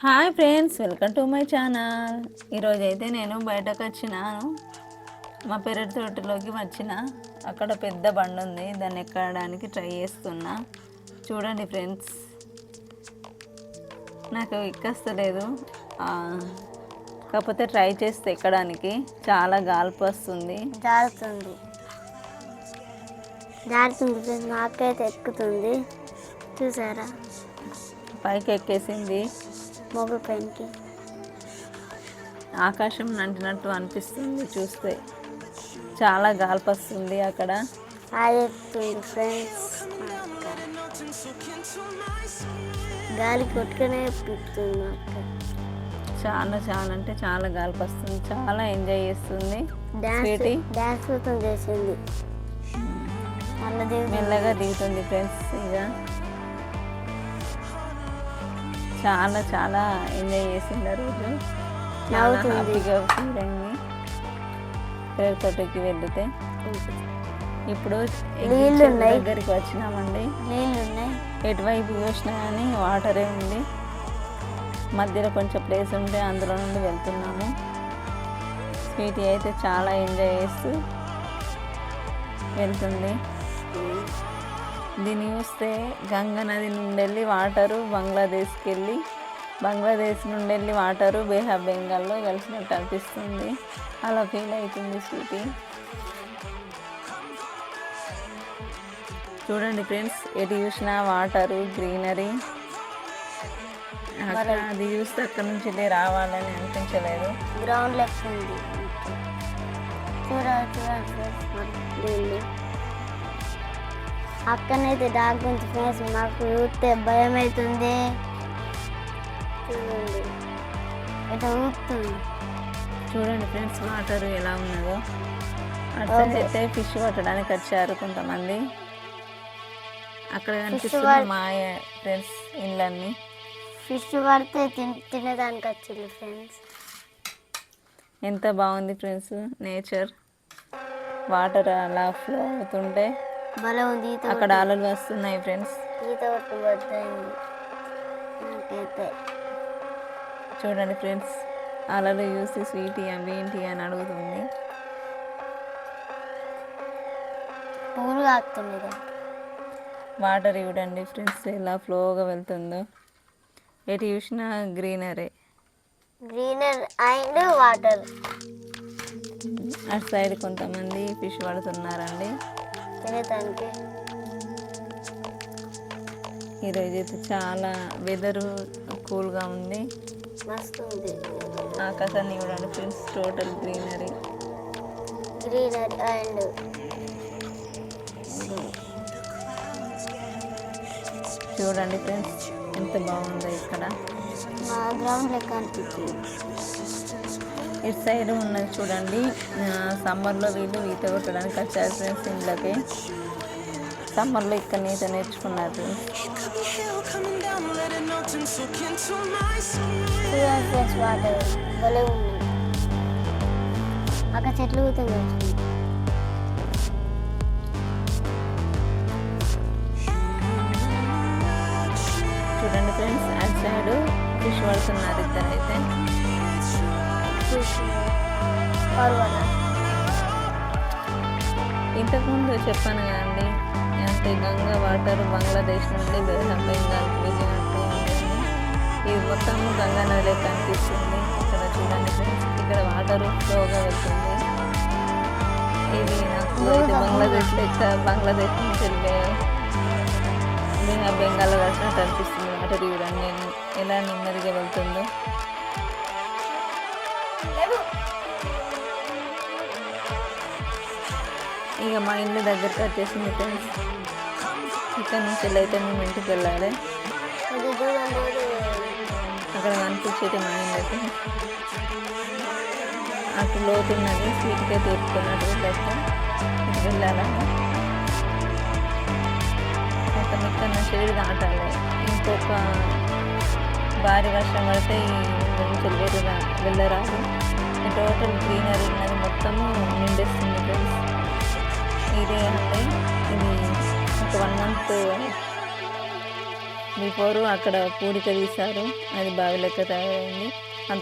Hi friends, welcome to my channel. ఈరోజైతే నేను బయటకు వచ్చినాను. మా పెరటి తోటలోకి వచ్చిన అక్కడ పెద్ద బండి ఉంది, దాన్ని ఎక్కడానికి ట్రై చేస్తున్నా. చూడండి ఫ్రెండ్స్, నాకు ఎక్కస్తలేదు, కాకపోతే ట్రై చేస్తే ఎక్కడానికి చాలా గాల్పు వస్తుంది. జారుతుంది నాకైతే ఎక్కుతుంది. చూసారా, పైకి ఎక్కేసింది. మొగ్గు పైకి ఆకాశం నంటినట్టు అనిపిస్తుంది. చూస్తే చాలా గాల్పు వస్తుంది. అక్కడ ఫ్రెండ్స్, గాలి కొట్టుకునే పిస్తుంది. చాలా చాలా అంటే చాలా గాల్పు వస్తుంది. చాలా ఎంజాయ్ చేస్తుంది. డాన్స్ మొత్తం చేసింది. మెల్లగా దిగుతుంది ఫ్రెండ్స్. ఇక చాలా చాలా ఎంజాయ్ చేసింది ఆ రోజు. చాలా హ్యాపీగా ఫీల్ అయింది పేరు తోటకి వెళ్తే. ఇప్పుడు దగ్గరికి వచ్చినామండి. ఎటువైపు చూసినా కానీ వాటరే ఉంది. మధ్యలో కొంచెం ప్లేస్ ఉంటే అందులో నుండి వెళ్తున్నాము. స్వీటీ అయితే చాలా ఎంజాయ్ చేస్తూ వెళ్తుంది. దీన్ని చూస్తే గంగా నది నుండి వెళ్ళి వాటరు బంగ్లాదేశ్కి వెళ్ళి, బంగ్లాదేశ్ నుండి వెళ్ళి వాటరు బే ఆఫ్ బెంగాల్లో కలిసినట్టు అనిపిస్తుంది. అలా ఫీల్ అవుతుంది స్వీటీ. చూడండి ఫ్రెండ్స్, ఎటు చూసినా వాటరు, గ్రీనరీ. అక్కడ అది చూస్తే అక్కడ నుంచి రావాలని అనిపించలేదు. గ్రౌండ్ లెక్క ఉంది. చూడండి, అక్కడనైతే డాగ్ ఉంది ఫ్రెండ్స్. మాకు చూస్తే భయం అవుతుంది. చూడండి, ఇట్లా ఊపుతుంది. చూడండి ఫ్రెండ్స్, వాటర్ ఎలా ఉన్నదో. అట్లయితే ఫిష్ పట్టడానికి వచ్చారు కొంతమంది. అక్కడ కనిపిస్తున్న మాయ ఫ్రెండ్స్ ఇళ్ళన్నీ. ఫిష్ పడితే తినేదానికి వచ్చింది ఫ్రెండ్స్. ఎంత బాగుంది ఫ్రెండ్స్ నేచర్. వాటర్ అలా ఫ్లో అవుతుంటే భలే ఉంది. అక్కడ అలలు వస్తున్నాయి ఫ్రెండ్స్. ఈత పట్టుబడతాయి నాకైతే. చూడండి ఫ్రెండ్స్, అలలు చూసి స్వీటీ అవేంటి అని అడుగుతుంది. పూలు కాస్తుంది. వాటర్ ఇవ్వడండి ఫ్రెండ్స్, ఎలా ఫ్లోగా వెళ్తుందో. ఎటు చూసినా గ్రీనరీ అండ్ వాటర్. అటు సైడ్ కొంతమంది ఫిష్ పడుతున్నారండి తినేదానికి. ఈరోజు అయితే చాలా వెదరు కూల్గా ఉంది, మస్తు ఉంది. ఆకాశాన్ని చూడండి ఫ్రెండ్స్, టోటల్ గ్రీనరీ అండ్ చూడండి ఫ్రెండ్స్, ఎంత బాగుందో ఇక్కడ. గ్రౌండ్ లెక్క అనిపించింది. ఇటు సైడ్ ఉన్నది చూడండి, సమ్మర్లో వీళ్ళు ఈత కొట్టడానికి వచ్చారు ఫ్రెండ్స్. ఇంట్లోకి సమ్మర్లో ఇక్కడ ఈత నేర్చుకున్నారు ఫ్రెండ్స్. వాటర్ భలే ఉన్నాయి. అక్కడ చెట్లు కూర్చొని చూడండి ఫ్రెండ్స్, అటు సైడ్ ఫిష్ పడుతున్నారు ఇద్దరైతే. ఇంతకుముందు చెప్పాను కదండి, అంటే గంగా వాటర్ బంగ్లాదేశ్ నుండి బే ఆఫ్ బెంగాల్కి వెళ్ళినట్టు ఉంటుంది. ఇది మొత్తం గంగా నదిలో కనిపిస్తుంది. ఇక్కడ చూడండి ఫ్రెండ్స్, ఇక్కడ వాటర్ ఫ్లోగా వెళ్తుంది. ఇది నాకు అయితే బంగ్లాదేశ్ నుంచి వెళ్ళే బే ఆఫ్ బెంగాల్లో కలిసినట్టు అనిపిస్తుంది. వాటర్ చూడండి నేను ఎలా నెమ్మదిగా వెళ్తుందో. ఇక మా ఇల్లు దగ్గరికి వచ్చేసింది ఫ్రెండ్స్. ఇక్కడ నుంచి అయితే మేము ఇంటికి వెళ్ళాలి. అక్కడ కనిపించేది మా ఇల్లు అయితే. అటు లోతున్నది, స్వీట్గా తీర్చుకున్నట్టు వెళ్ళొచ్చు. ఇటు వెళ్ళాలని మొత్తం ఇక్కడ నుంచి దాటాలి. ఇంకొక భారీ వర్షం పడితే ఈ నుంచి వెళ్ళరాదు. టోటల్ గ్రీనరీ ఉన్నది, మొత్తము నిండేస్తుంది ఫ్రెండ్స్. ఇదే అంటే ఇది ఒక 1 month బిఫోరు అక్కడ పూడిక తీశారు, అది బావి లెక్క తయారైంది. అంత